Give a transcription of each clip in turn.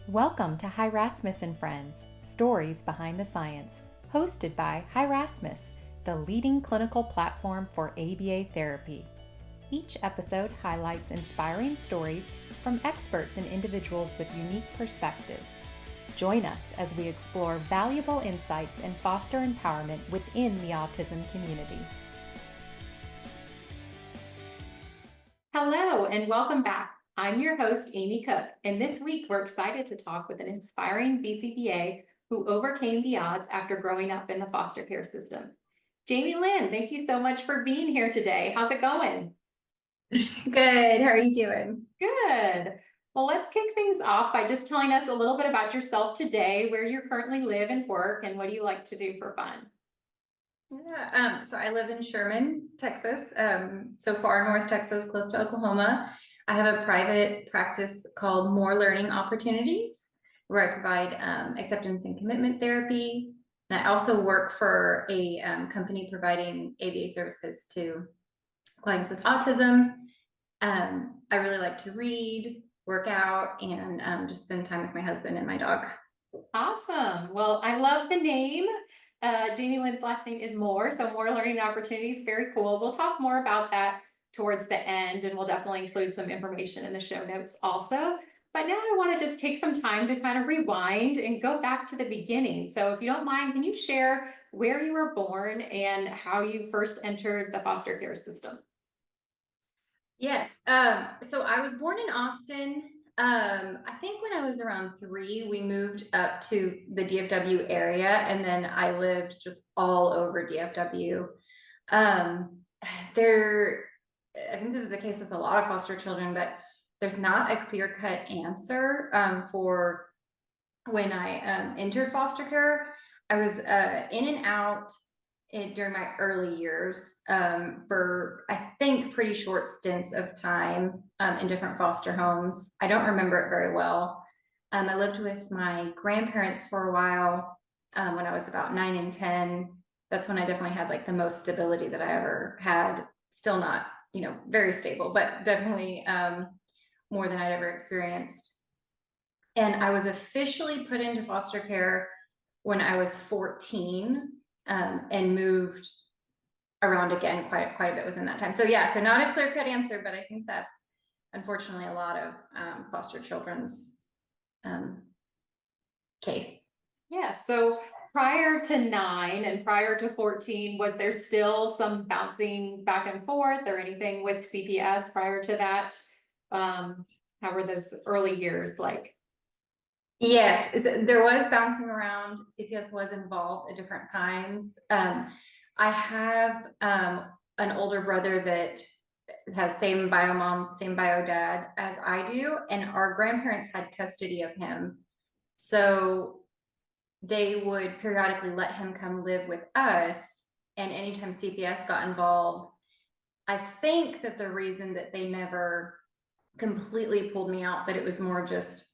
Welcome to Hi Rasmus and Friends, Stories Behind the Science, hosted by Hi Rasmus, the leading clinical platform for ABA therapy. Each episode highlights inspiring stories from experts and individuals with unique perspectives. Join us as we explore valuable insights and foster empowerment within the autism community. Hello and welcome back. I'm your host, Amy Cook, and this week we're excited to talk with an inspiring BCBA who overcame the odds after growing up in the foster care system. Jaimie Lynn, thank you so much for being here today. How's it going? Good. How are you doing? Good. Well, let's kick things off by just telling us a little bit about yourself today, where you currently live and work, and what do you like to do for fun? Yeah, so I live in Sherman, Texas, so far north Texas, close to Oklahoma. I have a private practice called More Learning Opportunities, where I provide acceptance and commitment therapy. And I also work for a company providing ABA services to clients with autism. I really like to read, work out, and just spend time with my husband and my dog. Awesome. Well, I love the name. Jaimie Lynn's last name is Moore, so More Learning Opportunities. Very cool. We'll talk more about that towards the end, and we'll definitely include some information in the show notes also. But now I want to just take some time to kind of rewind and go back to the beginning. So if you don't mind, can you share where you were born and how you first entered the foster care system? Yes. So I was born in Austin. I think when I was around 3, we moved up to the DFW area, and then I lived just all over DFW. Um, I think this is the case with a lot of foster children, but there's not a clear-cut answer for when I entered foster care. I was in and out during my early years for, I think, pretty short stints of time in different foster homes. I don't remember it very well. I lived with my grandparents for a while when I was about 9 and 10. That's when I definitely had like the most stability that I ever had. Still not, very stable, but definitely more than I'd ever experienced. And I was officially put into foster care when I was 14 and moved around again quite a bit within that time. So yeah, so not a clear-cut answer, but I think that's unfortunately a lot of foster children's case. Yeah, so prior to 9 and prior to 14, was there still some bouncing back and forth or anything with CPS prior to that? How were those early years like? Yes, there was bouncing around. CPS was involved at different times. I have an older brother that has same bio mom, same bio dad as I do, and our grandparents had custody of him. So they would periodically let him come live with us, and anytime CPS got involved, I think that the reason that they never completely pulled me out, but it was more just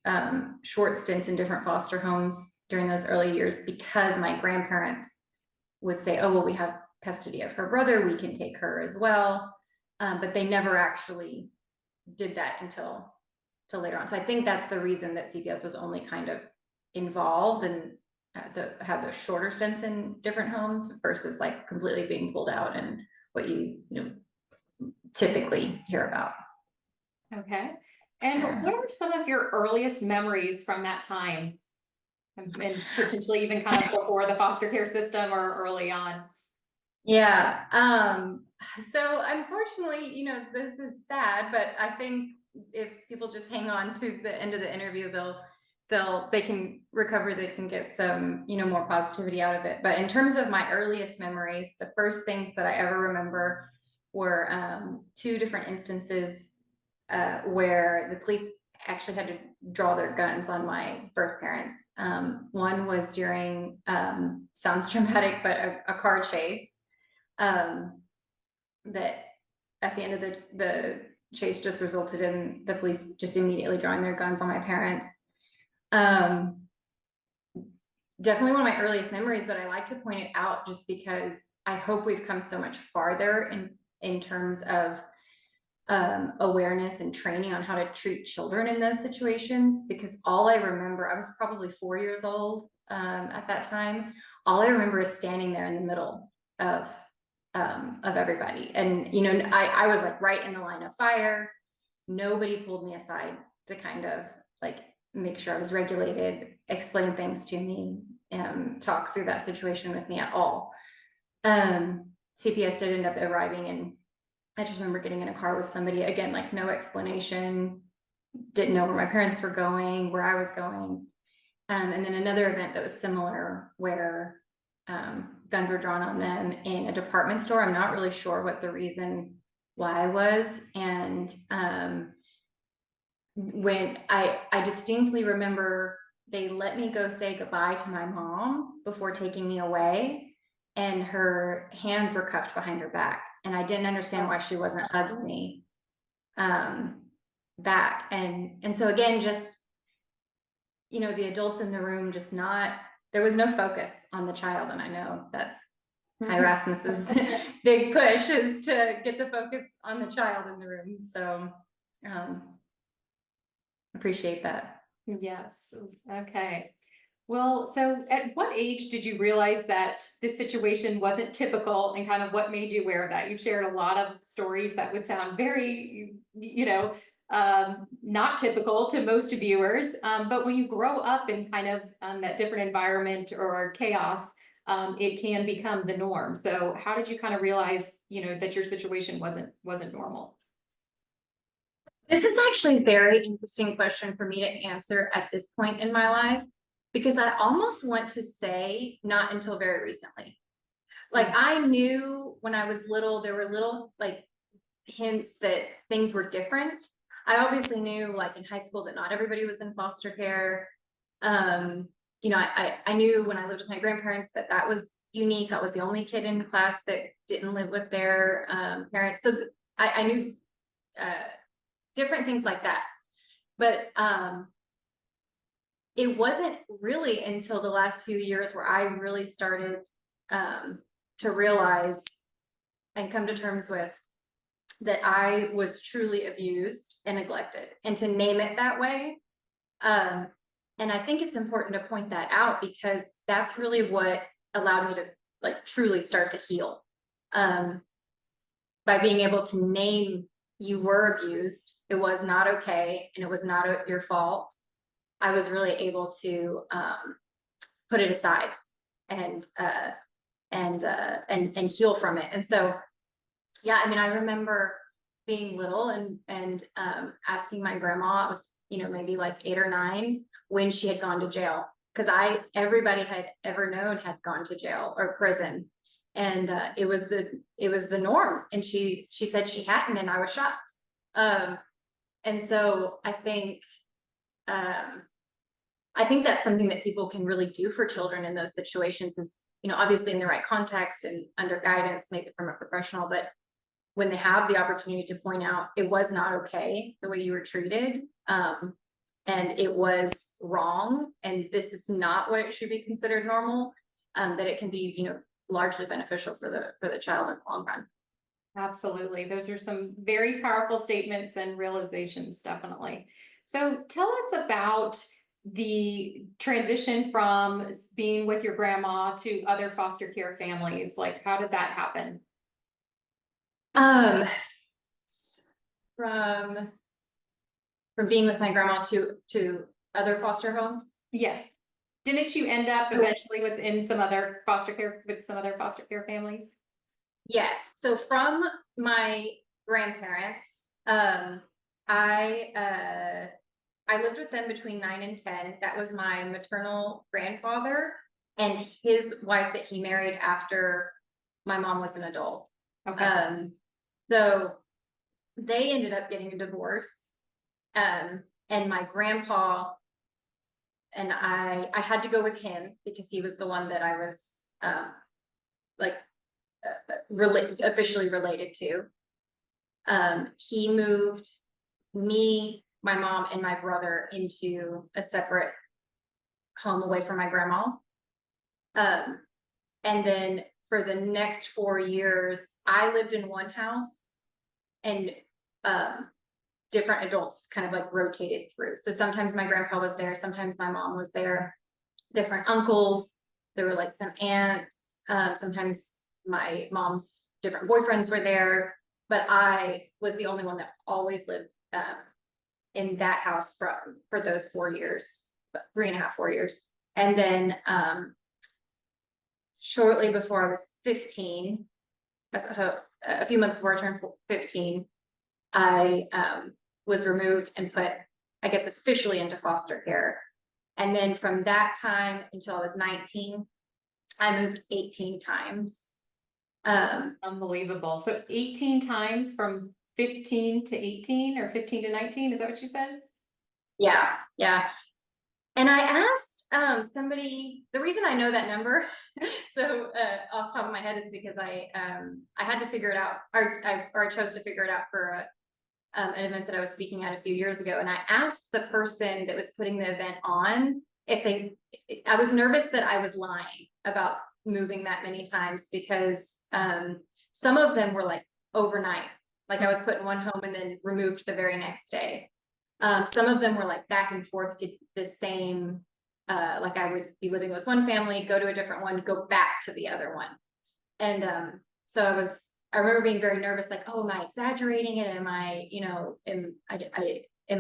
short stints in different foster homes during those early years, because my grandparents would say, oh, well, we have custody of her brother, we can take her as well. But they never actually did that until later on. So I think that's the reason that CPS was only kind of involved and had those shorter stints in different homes versus like completely being pulled out and what you typically hear about. Okay. And what are some of your earliest memories from that time? And potentially even kind of before the foster care system or early on? Yeah. So unfortunately, this is sad, but I think if people just hang on to the end of the interview, they can recover, they can get some, more positivity out of it. But in terms of my earliest memories, the first things that I ever remember were 2 different instances where the police actually had to draw their guns on my birth parents. One was during, sounds dramatic, but a car chase. That at the end of the chase just resulted in the police just immediately drawing their guns on my parents. Definitely one of my earliest memories, but I like to point it out just because I hope we've come so much farther in terms of awareness and training on how to treat children in those situations, because all I remember, I was probably 4 years old at that time. All I remember is standing there in the middle of everybody. And, you know, I was like right in the line of fire. Nobody pulled me aside to kind of like make sure I was regulated, explain things to me, talk through that situation with me at all. CPS did end up arriving, and I just remember getting in a car with somebody, again, like no explanation, didn't know where my parents were going, where I was going. And then another event that was similar where guns were drawn on them in a department store. I'm not really sure what the reason why was. And when I distinctly remember they let me go say goodbye to my mom before taking me away, and her hands were cuffed behind her back. And I didn't understand why she wasn't hugging me back. And so again, just, you know, the adults in the room, just not, there was no focus on the child. And I know that's Hi Rasmus's big push, is to get the focus on the child in the room. So appreciate that. Yes. Okay. Well, so at what age did you realize that this situation wasn't typical, and kind of what made you aware of that? You've shared a lot of stories that would sound very, not typical to most viewers. But when you grow up in kind of that different environment or chaos, it can become the norm. So how did you kind of realize, that your situation wasn't normal? This is actually a very interesting question for me to answer at this point in my life, because I almost want to say not until very recently. Like I knew when I was little, there were little like hints that things were different. I obviously knew like in high school that not everybody was in foster care. You know, I knew when I lived with my grandparents that that was unique. I was the only kid in the class that didn't live with their parents. So I knew different things like that. But it wasn't really until the last few years where I really started to realize and come to terms with that I was truly abused and neglected, and to name it that way. And I think it's important to point that out, because that's really what allowed me to like truly start to heal. By being able to name you were abused, it was not okay, and it was not your fault. I was really able to put it aside and heal from it. And so, yeah, I mean, I remember being little and asking my grandma, I was, maybe like 8 or 9, when she had gone to jail, because everybody had ever known had gone to jail or prison, and it was the norm. And she said she hadn't, and I was shocked. And so I think that's something that people can really do for children in those situations, is, obviously in the right context and under guidance, maybe from a professional, but when they have the opportunity to point out it was not okay the way you were treated, and it was wrong, and this is not what should be considered normal, that it can be, largely beneficial for the child in the long run. Absolutely. Those are some very powerful statements and realizations, definitely. So tell us about the transition from being with your grandma to other foster care families. Like, how did that happen? From being with my grandma to other foster homes. Yes. Didn't you end up eventually with some other foster care families? Yes. So from my grandparents, I lived with them between 9 and 10. That was my maternal grandfather and his wife that he married after my mom was an adult. Okay. So they ended up getting a divorce. And my grandpa and I had to go with him because he was the one that I was officially related to. He moved me, my mom, and my brother into a separate home away from my grandma. And then for the next 4 years, I lived in one house, and different adults kind of like rotated through. So sometimes my grandpa was there, sometimes my mom was there, different uncles, there were like some aunts, sometimes my mom's different boyfriends were there, but I was the only one that always lived in that house for those 4 years, 3.5, 4 years. And then shortly before I was 15, a few months before I turned 15, I was removed and put, I guess, officially into foster care. And then from that time until I was 19, I moved 18 times. Unbelievable. So 18 times from 15 to 18 or 15 to 19, is that what you said? Yeah, yeah. And I asked somebody, the reason I know that number, so off the top of my head, is because I had to figure it out, or I chose to figure it out for an event that I was speaking at a few years ago. And I asked the person that was putting the event on I was nervous that I was lying about moving that many times, because some of them were like overnight. Like I was put in one home and then removed the very next day. Some of them were like back and forth to the same, like I would be living with one family, go to a different one, go back to the other one. And so I remember being very nervous, like, oh, am I exaggerating it? Am I, am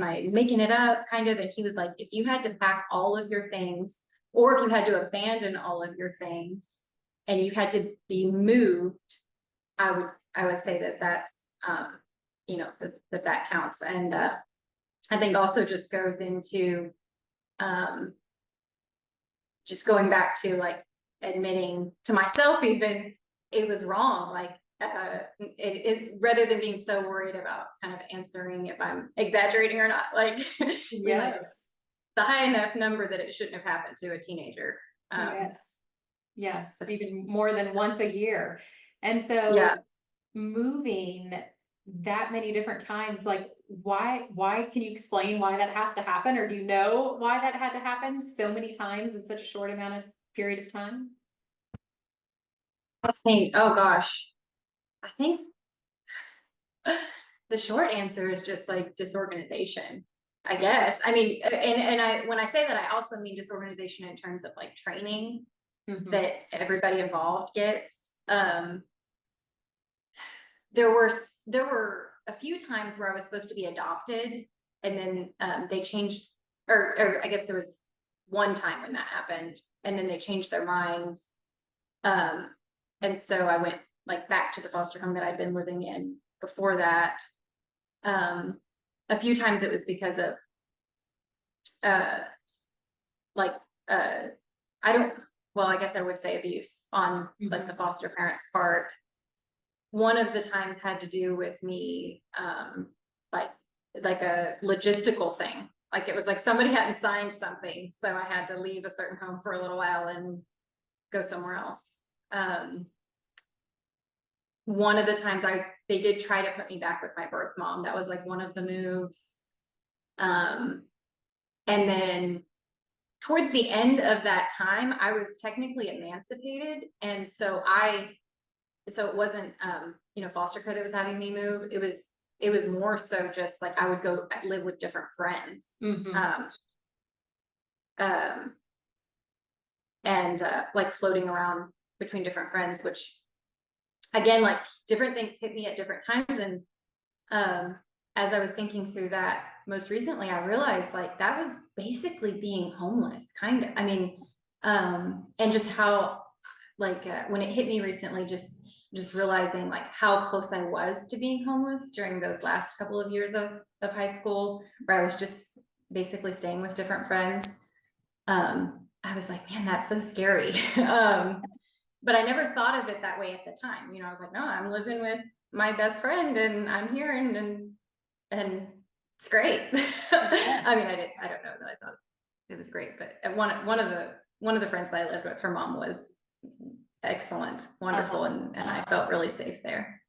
I making it up, kind of? And he was like, if you had to pack all of your things, or if you had to abandon all of your things and you had to be moved, I would say that that's, that counts. And I think also just goes into just going back to like admitting to myself even it was wrong, like rather than being so worried about kind of answering if I'm exaggerating or not, like Yes. the high enough number that it shouldn't have happened to a teenager. Yes, even more than once a year. And so Yeah. moving that many different times, like why can you explain why that has to happen? Or do you know why that had to happen so many times in such a short amount of period of time? Oh gosh, I think the short answer is just like disorganization, I guess. I mean, and when I say that, I also mean disorganization in terms of like training that everybody involved gets. There were a few times where I was supposed to be adopted, and then they changed, or I guess there was one time when that happened, and then they changed their minds. And so I went like back to the foster home that I'd been living in before that. A few times it was because of I guess I would say abuse on like the foster parents' part. One of the times had to do with me like a logistical thing. Like it was like somebody hadn't signed something, so I had to leave a certain home for a little while and go somewhere else. One of the times they did try to put me back with my birth mom. That was like one of the moves. And then towards the end of that time, I was technically emancipated. And so it wasn't, foster care that was having me move. It was more so just like I would go live with different friends. And like floating around between different friends, which again, like different things hit me at different times. And as I was thinking through that most recently, I realized like that was basically being homeless, kind of. I mean, and just how like when it hit me recently, just realizing like how close I was to being homeless during those last couple of years of high school, where I was just basically staying with different friends. I was like, man, that's so scary. But I never thought of it that way at the time. I was like, no, I'm living with my best friend and I'm here and it's great. I mean, I don't know that I thought it was great, but one of the friends that I lived with, her mom was excellent, wonderful, and I felt really safe there.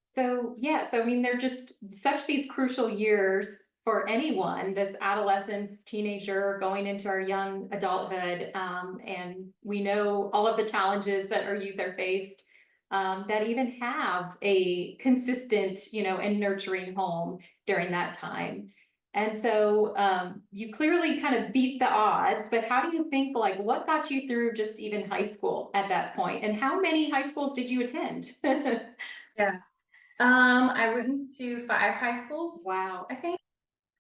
So I mean, they're just such these crucial years for anyone, this adolescence, teenager, going into our young adulthood. And we know all of the challenges that our youth are faced that even have a consistent, and nurturing home during that time. And so you clearly kind of beat the odds, but how do you think, like, what got you through just even high school at that point? And how many high schools did you attend? Yeah. I went to 5 high schools, Wow. I think.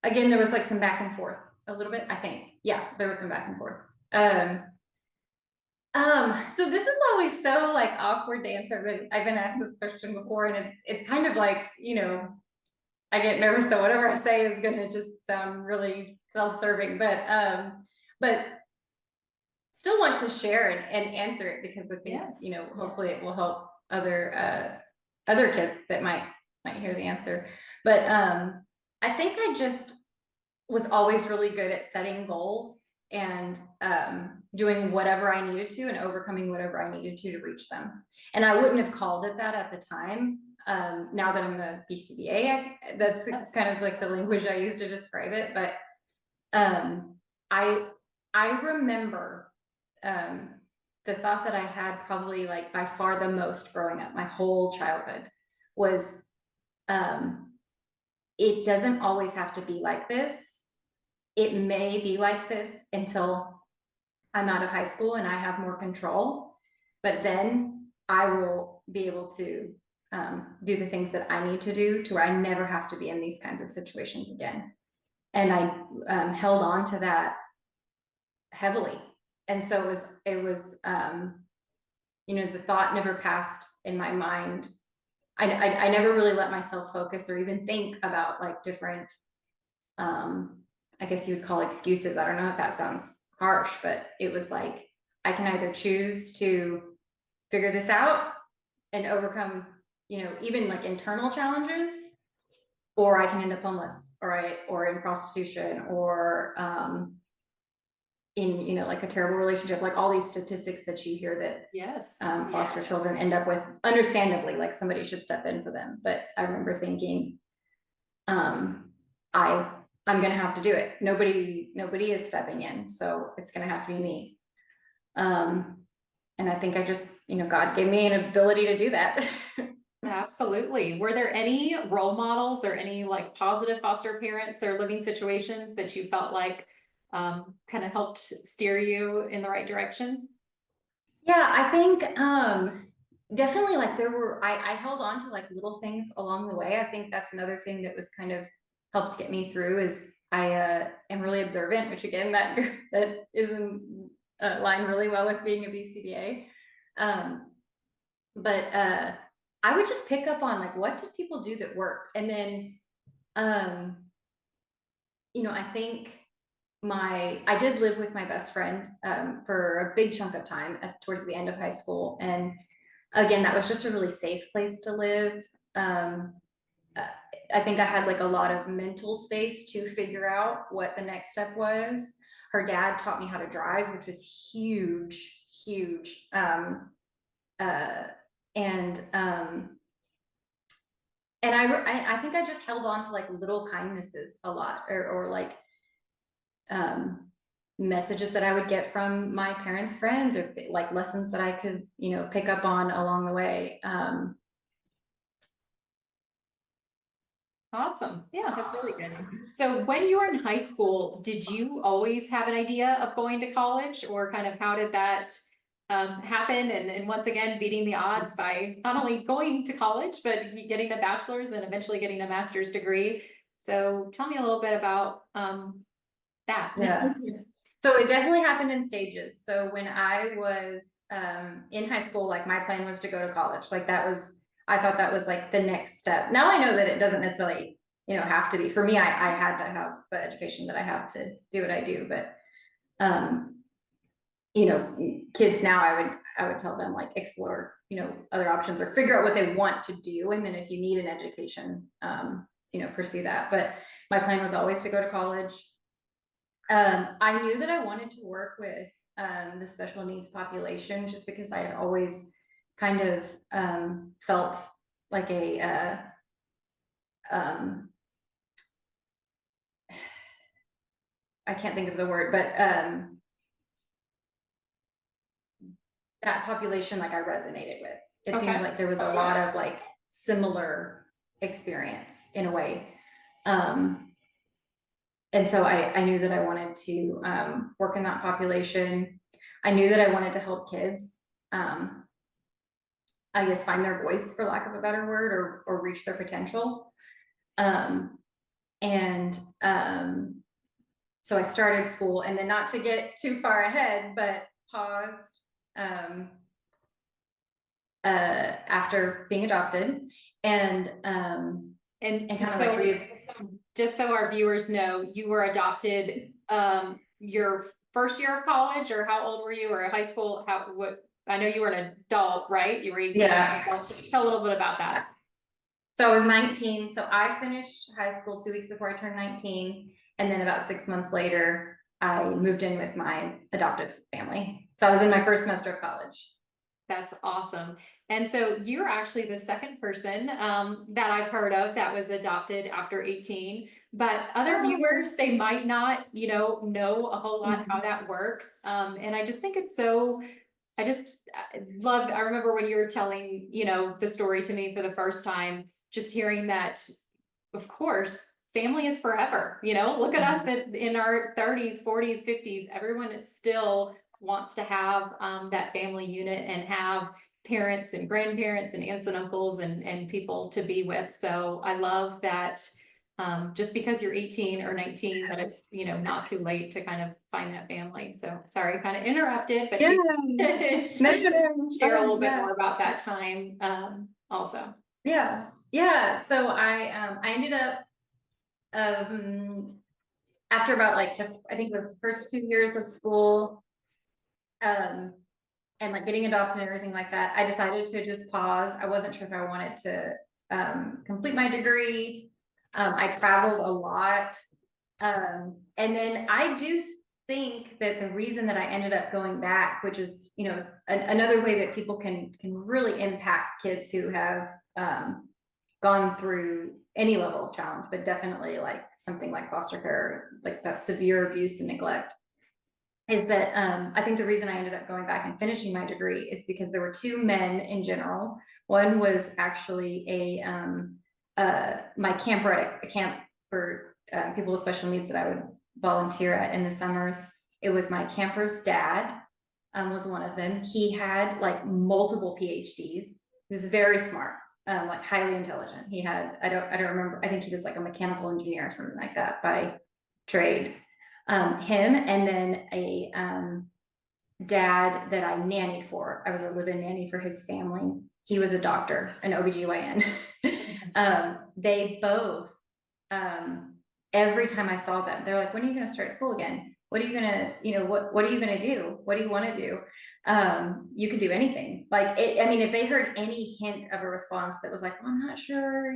Again, there was like some back and forth a little bit, I think. Yeah, there was some back and forth. So this is always so like awkward to answer, but I've been asked this question before, and it's kind of like, I get nervous that whatever I say is gonna just sound really self-serving, but still want to share and answer it because I think, Yes. hopefully it will help other kids that might hear the answer. But I think I just was always really good at setting goals and doing whatever I needed to and overcoming whatever I needed to reach them. And I wouldn't have called it that at the time. Now that I'm a BCBA, that's Yes. kind of like the language I use to describe it. But I remember the thought that I had probably like by far the most growing up, my whole childhood, was it doesn't always have to be like this. It may be like this until I'm out of high school and I have more control, but then I will be able to do the things that I need to do to where I never have to be in these kinds of situations again. And I held on to that heavily. And so it was the thought never passed in my mind. I never really let myself focus or even think about like different I guess you would call excuses. I don't know if that sounds harsh, but it was like, I can either choose to figure this out and overcome, even like internal challenges, or I can end up homeless, or in prostitution, or in, like a terrible relationship, like all these statistics that you hear that Yes. foster children end up with, understandably, like somebody should step in for them. But I remember thinking, I'm gonna have to do it. Nobody is stepping in, so it's gonna have to be me. And I think I just, God gave me an ability to do that. Absolutely. Were there any role models or any like positive foster parents or living situations that you felt like kind of helped steer you in the right direction? Yeah, I think definitely like I held on to like little things along the way. I think that's another thing that was kind of helped get me through is I am really observant, which again that is in line really well with being a BCBA. But I would just pick up on like what did people do that worked, and then I think I did live with my best friend for a big chunk of time towards the end of high school, and again that was just a really safe place to live. I think I had like a lot of mental space to figure out what the next step was. Her dad taught me how to drive, which was huge. Uh, and I think I just held on to like little kindnesses a lot, or like messages that I would get from my parents' friends, or like lessons that I could pick up on along the way. Awesome. Yeah, that's really good. So when you were in high school, did you always have an idea of going to college, or kind of how did that happen? And once again, beating the odds by not only going to college, but getting a bachelor's and eventually getting a master's degree. So tell me a little bit about that. Yeah. So it definitely happened in stages. So when I was in high school, like my plan was to go to college. Like I thought that was like the next step. Now I know that it doesn't necessarily, have to be. For me, I had to have the education that I have to do what I do. But kids now, I would tell them like explore, other options or figure out what they want to do. And then if you need an education, pursue that. But my plan was always to go to college. I knew that I wanted to work with the special needs population just because I had always kind of felt like I can't think of the word, but that population like I resonated with. It seemed Okay. like there was a lot of like similar experience in a way. And so I knew that I wanted to work in that population. I knew that I wanted to help kids, I guess, find their voice, for lack of a better word, or reach their potential. Um, and so I started school, and then, not to get too far ahead, but paused after being adopted, and And kind of so like just so our viewers know, you were adopted your first year of college, or how old were you, or high school? I know you were an adult, right? You were 18. yeah. Tell a little bit about that. So I was 19. So I finished high school 2 weeks before I turned 19. And then about 6 months later, I moved in with my adoptive family. So I was in my first semester of college. That's awesome. And so you're actually the second person that I've heard of that was adopted after 18. But other viewers, they might not, know a whole lot how that works. And I just think it's so, I love, I remember when you were telling, the story to me for the first time, just hearing that, of course, family is forever. Look at us in our 30s, 40s, 50s, everyone still wants to have that family unit and have parents and grandparents and aunts and uncles and people to be with. So I love that just because you're 18 or 19, that it's, not too late to kind of find that family. So sorry, kind of interrupted, but Yeah. share a little bit more about that time also. Yeah. So I ended up after about like I think the first 2 years of school, and like getting adopted and everything like that, I decided to just pause. I wasn't sure if I wanted to complete my degree. I traveled a lot. And then I do think that the reason that I ended up going back, which is, another way that people can really impact kids who have gone through any level of challenge, but definitely like something like foster care, like that severe abuse and neglect, is that I think the reason I ended up going back and finishing my degree is because there were two men in general. One was actually my camper at a camp for people with special needs that I would volunteer at in the summers. It was my camper's dad, was one of them. He had like multiple PhDs. He was very smart, like highly intelligent. He had, I don't remember, I think he was like a mechanical engineer or something like that by trade. Him, and then a dad that I nannied for. I was a live-in nanny for his family. He was a doctor, an OBGYN. They both, every time I saw them, they're like, when are you going to start school again? What are you going to, what are you going to do? What do you want to do? You can do anything. Like, I mean, if they heard any hint of a response that was like, well, I'm not sure,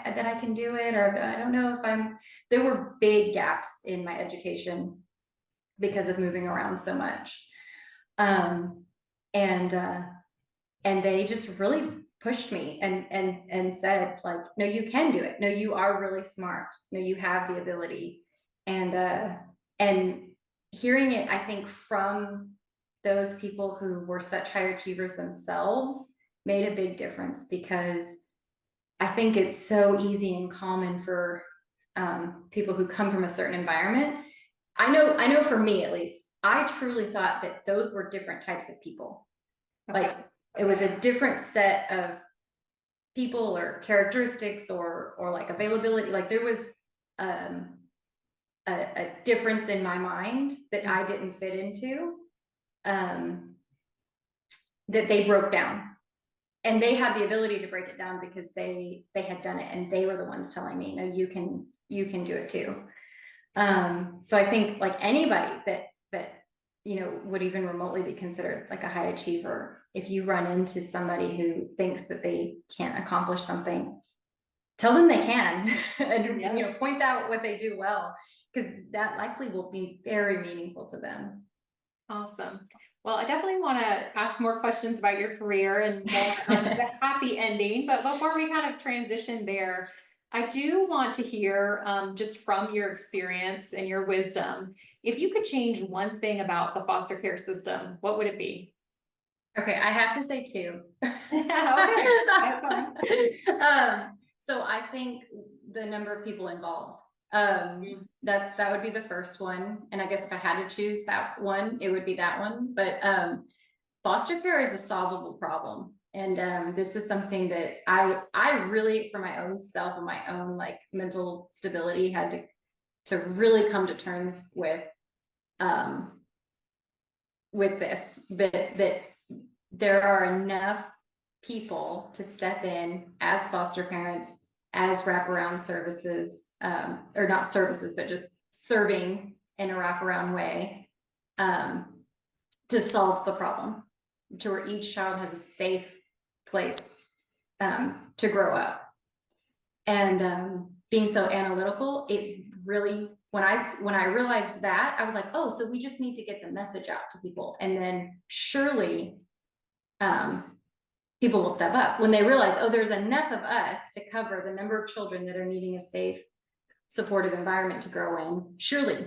that I can do it, or I don't know if there were big gaps in my education because of moving around so much. And they just really pushed me and said, like, no, you can do it. No, you are really smart. No, you have the ability. And hearing it, I think, from those people who were such high achievers themselves made a big difference, because I think it's so easy and common for people who come from a certain environment. I know for me, at least, I truly thought that those were different types of people. Like, it was a different set of people or characteristics or like availability. Like, there was a difference in my mind that I didn't fit into, that they broke down. And they had the ability to break it down because they had done it, and they were the ones telling me, no, you can do it too. So I think, like, anybody that would even remotely be considered like a high achiever, if you run into somebody who thinks that they can't accomplish something, tell them they can. And Yes. point out what they do well, because that likely will be very meaningful to them. Awesome. Well, I definitely want to ask more questions about your career and more of the happy ending. But before we kind of transition there, I do want to hear, just from your experience and your wisdom, if you could change one thing about the foster care system, what would it be? Okay, I have to say two. Okay, that's fine. So I think the number of people involved. That would be the first one. And I guess if I had to choose that one, it would be that one. But foster care is a solvable problem. And this is something that I really, for my own self and my own like mental stability, had to really come to terms with this, that there are enough people to step in as foster parents, as wraparound services, or not services, but just serving in a wraparound way, to solve the problem, to where each child has a safe place to grow up. And being so analytical, it really, when I realized that, I was like, oh, so we just need to get the message out to people, and then surely people will step up when they realize, oh, there's enough of us to cover the number of children that are needing a safe, supportive environment to grow in. Surely,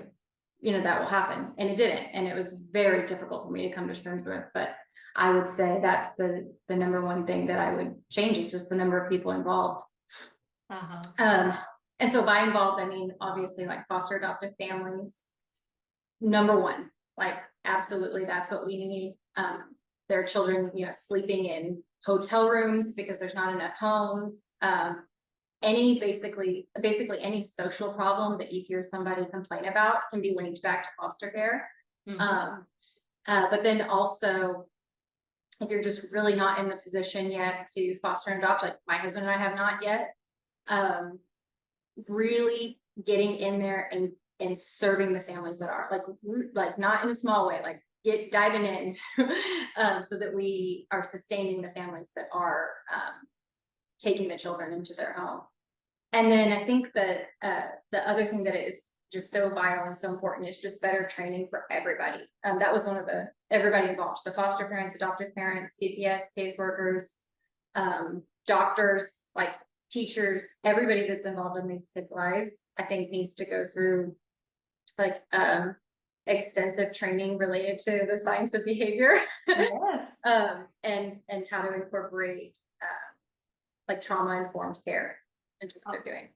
that will happen. And it didn't. And it was very difficult for me to come to terms with. But I would say that's the number one thing that I would change, is just the number of people involved. And so by involved, I mean, obviously, like foster adoptive families, number one, like absolutely, that's what we need. There are children, sleeping in hotel rooms because there's not enough homes. Basically any social problem that you hear somebody complain about can be linked back to foster care. But then also, if you're just really not in the position yet to foster and adopt, like my husband and I have not yet, really getting in there and serving the families that are like not in a small way, like diving in, so that we are sustaining the families that are taking the children into their home. And then I think that the other thing that is just so vital and so important is just better training for everybody. That was one of everybody involved. So foster parents, adoptive parents, CPS, caseworkers, doctors, like teachers, everybody that's involved in these kids' lives, I think needs to go through like extensive training related to the science of behavior. Yes. And how to incorporate like trauma-informed care into what they're doing.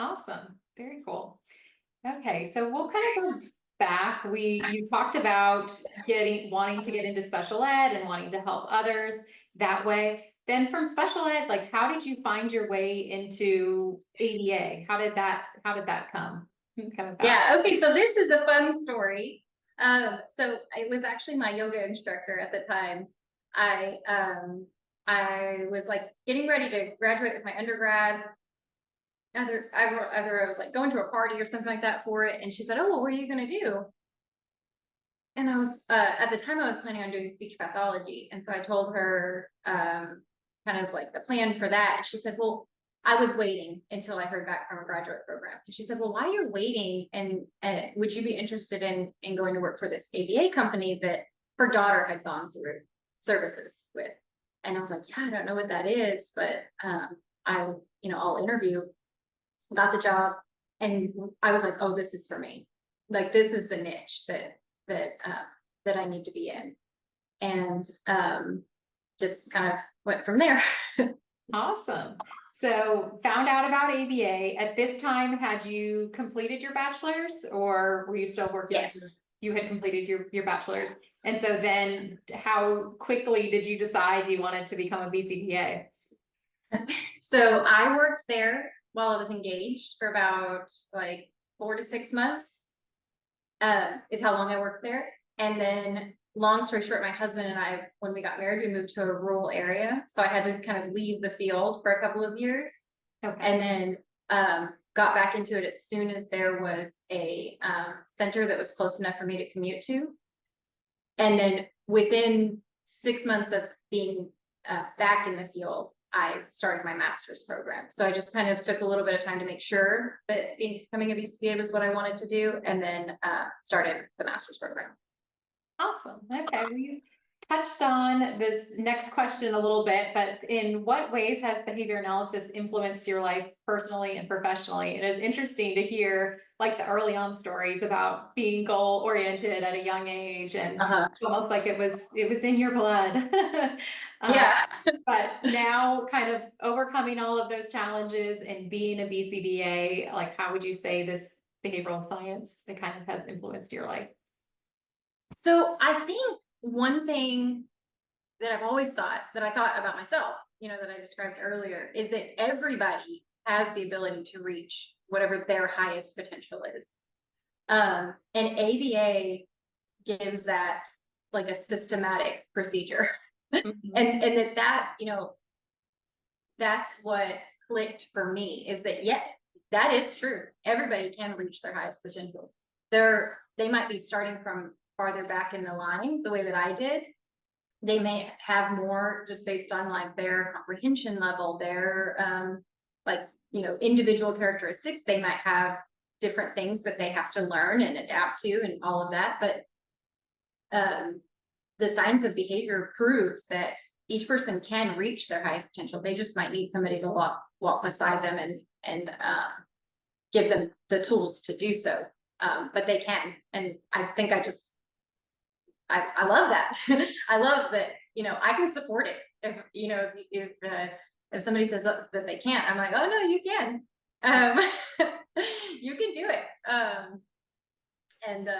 Awesome. Very cool. Okay, so we'll kind of go back. You talked about wanting to get into special ed and wanting to help others that way. Then from special ed, like how did you find your way into ABA? How did that come about? Yeah, okay, so this is a fun story. So it was actually my yoga instructor at the time. I was like getting ready to graduate with my undergrad. Either I was like going to a party or something like that for it, and she said, oh, well, what are you going to do? And I was at the time I was planning on doing speech pathology, and so I told her kind of like the plan for that, and she said, well, I was waiting until I heard back from a graduate program. And she said, well, while you're waiting, and would you be interested in going to work for this ABA company that her daughter had gone through services with? And I was like, yeah, I don't know what that is, but I'll interview. Got the job, and I was like, oh, this is for me. Like, this is the niche that I need to be in. And just kind of went from there. Awesome. So found out about ABA. At this time, had you completed your bachelor's, or were you still working? Yes. You had completed your bachelor's. And so then how quickly did you decide you wanted to become a BCBA? So I worked there while I was engaged for about like 4 to 6 months, is how long I worked there. And then long story short, my husband and I, when we got married, we moved to a rural area. So I had to kind of leave the field for a couple of years. Okay. And then got back into it as soon as there was a center that was close enough for me to commute to. And then within 6 months of being back in the field, I started my master's program. So I just kind of took a little bit of time to make sure that becoming a BCBA was what I wanted to do, and then started the master's program. Awesome. Okay. Will you touched on this next question a little bit, but in what ways has behavior analysis influenced your life personally and professionally? It is interesting to hear like the early on stories about being goal oriented at a young age, and it's almost like it was in your blood. Yeah. But now kind of overcoming all of those challenges and being a BCBA, like how would you say this behavioral science, it kind of has influenced your life? So I think one thing that I've always thought, that I thought about myself, that I described earlier, is that everybody has the ability to reach whatever their highest potential is. And ABA gives that like a systematic procedure. Mhm. and that's what clicked for me, is that, yeah, that is true. Everybody can reach their highest potential. They might be starting from farther back in the line, the way that I did. They may have more just based on like their comprehension level, their individual characteristics. They might have different things that they have to learn and adapt to and all of that. But the science of behavior proves that each person can reach their highest potential. They just might need somebody to walk beside them and give them the tools to do so. But they can. And I think I love that. I love that, I can support it. If somebody says that they can't, I'm like, oh no, you can. You can do it. And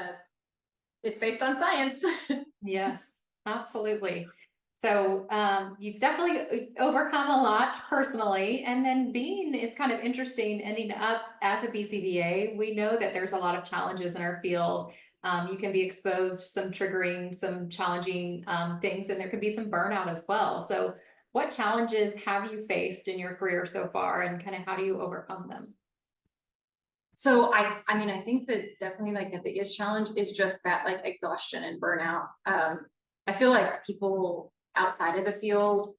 it's based on science. Yes, absolutely. So you've definitely overcome a lot personally, and then it's kind of interesting ending up as a BCBA. We know that there's a lot of challenges in our field. You can be exposed to some triggering, some challenging things, and there could be some burnout as well. So what challenges have you faced in your career so far, and kind of how do you overcome them? So I think that definitely like the biggest challenge is just that like exhaustion and burnout. I feel like people outside of the field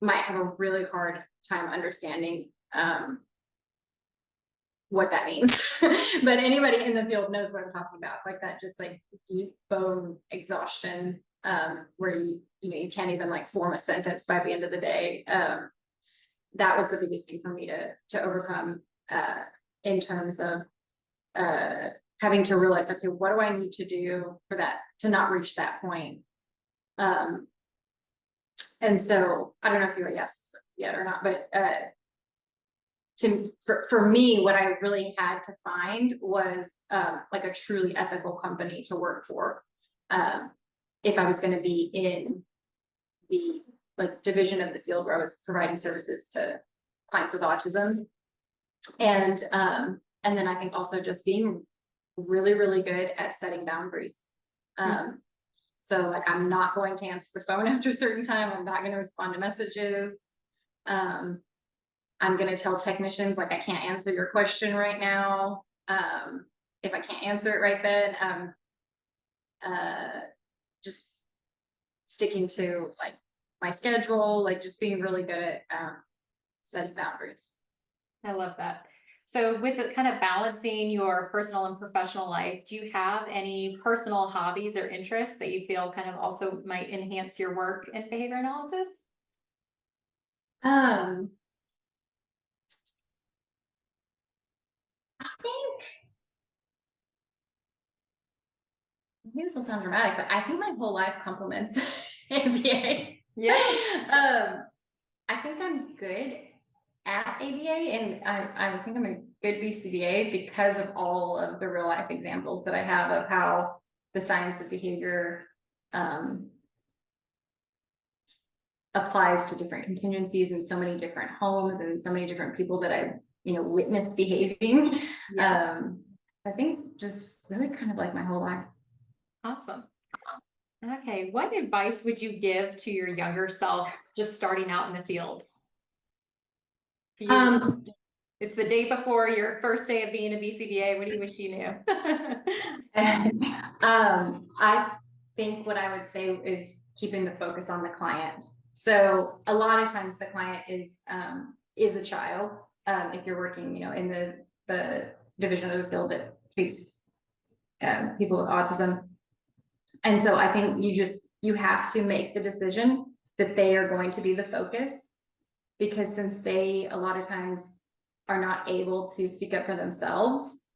might have a really hard time understanding what that means. But anybody in the field knows what I'm talking about, like that just like deep bone exhaustion, where you can't even like form a sentence by the end of the day. That was the biggest thing for me to overcome, in terms of having to realize, okay, what do I need to do for that to not reach that point? And so I don't know if you're a yes yet or not, but for me, what I really had to find was like a truly ethical company to work for, if I was going to be in the like division of the field where I was providing services to clients with autism. And then I think also just being really, really good at setting boundaries. So like, I'm not going to answer the phone after a certain time. I'm not going to respond to messages. I'm going to tell technicians, like, I can't answer your question right now. If I can't answer it right then, just sticking to like my schedule, like just being really good at setting boundaries. I love that. So with the kind of balancing your personal and professional life, do you have any personal hobbies or interests that you feel kind of also might enhance your work in behavior analysis? I think maybe this will sound dramatic, but I think my whole life complements ABA. Yeah. I think I'm good at ABA, and I think I'm a good BCBA because of all of the real life examples that I have of how the science of behavior applies to different contingencies and so many different homes and so many different people that I've witnessed behaving. Yeah. I think just really kind of like my whole life. Awesome. Okay. What advice would you give to your younger self just starting out in the field? It's the day before your first day of being a BCBA. What do you wish you knew? I think what I would say is keeping the focus on the client. So a lot of times the client is a child. If you're working, in the division of the field that treats people with autism. And so I think you just you have to make the decision that they are going to be the focus, because since they a lot of times are not able to speak up for themselves,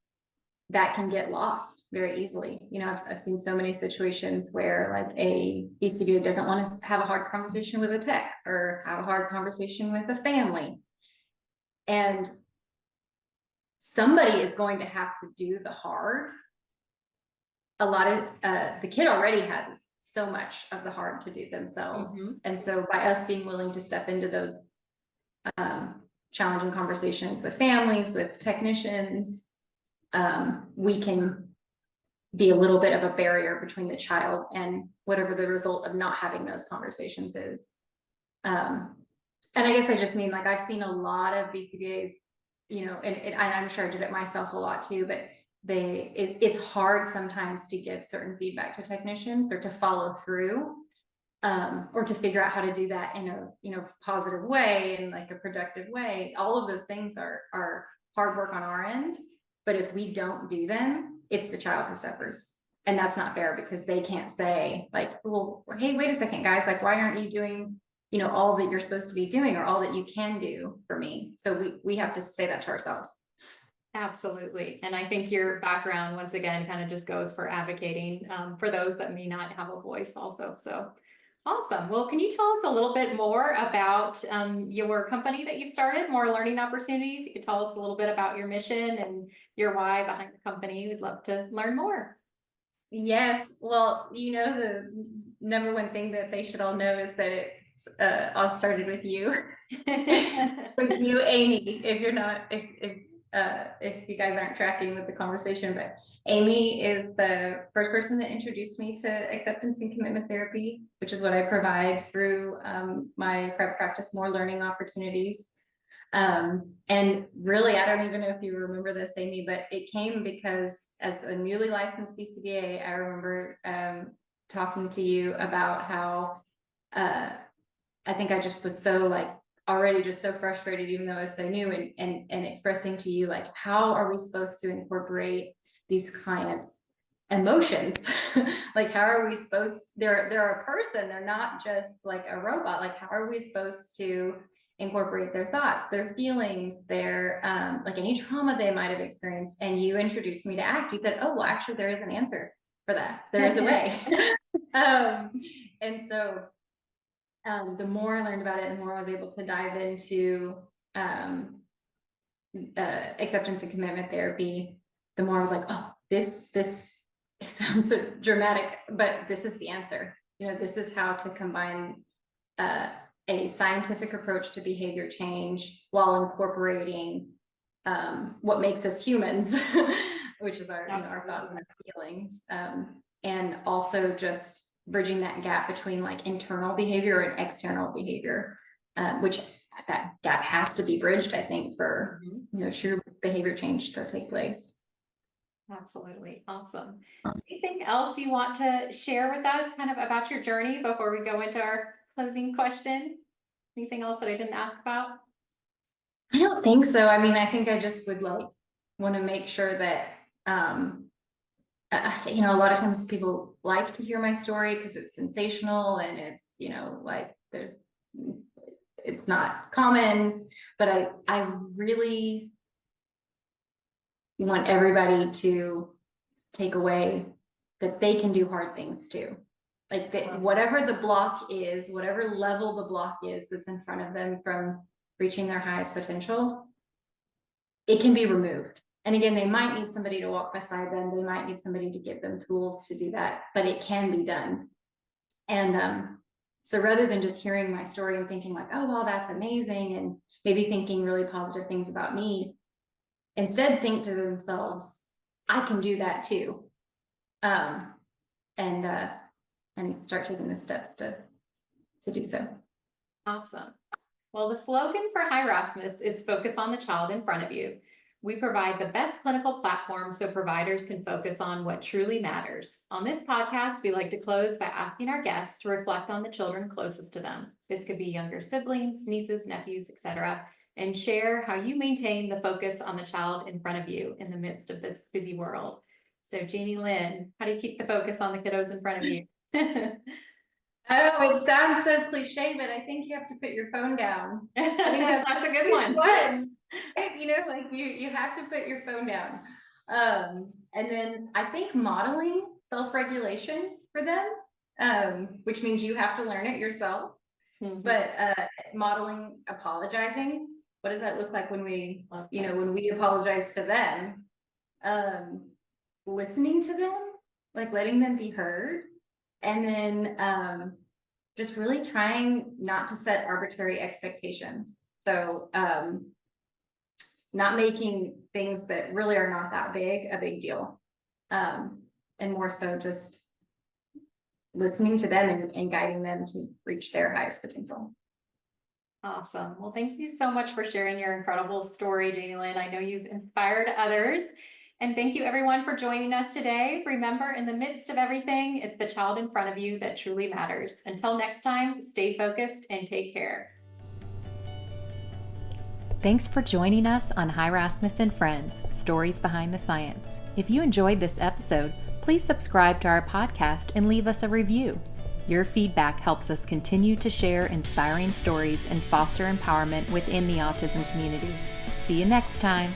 that can get lost very easily. You know, I've seen so many situations where like a BCBA doesn't want to have a hard conversation with a tech or have a hard conversation with a family. And somebody is going to have to do the hard. A lot of the kid already has so much of the hard to do themselves. And so by us being willing to step into those challenging conversations with families, with technicians, we can be a little bit of a barrier between the child and whatever the result of not having those conversations is. And I guess I just mean, like, I've seen a lot of BCBAs, you know, and I'm sure I did it myself a lot too, but it's hard sometimes to give certain feedback to technicians or to follow through, or to figure out how to do that in a, you know, positive way and like a productive way. All of those things are hard work on our end, but if we don't do them, it's the child who suffers. And that's not fair, because they can't say like, well, hey, wait a second, guys, like, why aren't you doing, you know, all that you're supposed to be doing or all that you can do for me? So we have to say that to ourselves. Absolutely. And I think your background, once again, kind of just goes for advocating for those that may not have a voice also. So awesome. Well, can you tell us a little bit more about your company that you've started, More Learning Opportunities? You could tell us a little bit about your mission and your why behind the company. We'd love to learn more. Yes. Well, you know, the number one thing that they should all know is that it's all started with you. With you, Amy, if you're not, if you guys aren't tracking with the conversation, but Amy is the first person that introduced me to acceptance and commitment therapy, which is what I provide through my private practice, More Learning Opportunities. And really, I don't even know if you remember this, Amy, but it came because as a newly licensed BCBA, I remember talking to you about how I think I just was so like already just so frustrated, even though I was so new, and expressing to you, like, how are we supposed to incorporate these clients' emotions? Like, how are we supposed to, they're a person, they're not just like a robot. Like, how are we supposed to incorporate their thoughts, their feelings, their like any trauma they might have experienced? And you introduced me to ACT. You said, oh, well, actually there is an answer for that. There is a way. And so the more I learned about it, the more I was able to dive into acceptance and commitment therapy, the more I was like, oh, this sounds so dramatic, but this is the answer. You know, this is how to combine a scientific approach to behavior change while incorporating what makes us humans, which is our, you know, our thoughts and our feelings, and also just bridging that gap between like internal behavior and external behavior, which that gap has to be bridged, I think, for you know, true behavior change to take place. Absolutely. Awesome. Anything else you want to share with us kind of about your journey before we go into our closing question? Anything else that I didn't ask about? I don't think so. I mean, I think I just would like want to make sure that you know, a lot of times people like to hear my story because it's sensational and it's, you know, like it's not common, but I really want everybody to take away that they can do hard things too. Like that, whatever the block is, whatever level the block is that's in front of them from reaching their highest potential, it can be removed. And again, they might need somebody to walk beside them. They might need somebody to give them tools to do that, but it can be done. And so rather than just hearing my story and thinking like, oh, well, that's amazing, and maybe thinking really positive things about me, instead think to themselves, I can do that too. And start taking the steps to do so. Awesome. Well, the slogan for Hi Rasmus is focus on the child in front of you. We provide the best clinical platform so providers can focus on what truly matters. On this podcast, we like to close by asking our guests to reflect on the children closest to them. This could be younger siblings, nieces, nephews, etc., and share how you maintain the focus on the child in front of you in the midst of this busy world. So Jaimie Lynn, how do you keep the focus on the kiddos in front of you? Oh, it sounds so cliche, but I think you have to put your phone down. I think That's a good that's one. one. You know, like you have to put your phone down. And then I think modeling self-regulation for them, which means you have to learn it yourself. Mhm. But modeling apologizing, what does that look like when we, you Okay. know, when we apologize to them? Listening to them, like letting them be heard, and then just really trying not to set arbitrary expectations. So not making things that really are not that big a big deal, and more so just listening to them and guiding them to reach their highest potential. Awesome. Well, thank you so much for sharing your incredible story, Jaimie Lynn. I know you've inspired others. And thank you everyone for joining us today. Remember, in the midst of everything, it's the child in front of you that truly matters. Until next time, stay focused and take care. Thanks for joining us on Hi Rasmus and Friends, Stories Behind the Science. If you enjoyed this episode, please subscribe to our podcast and leave us a review. Your feedback helps us continue to share inspiring stories and foster empowerment within the autism community. See you next time.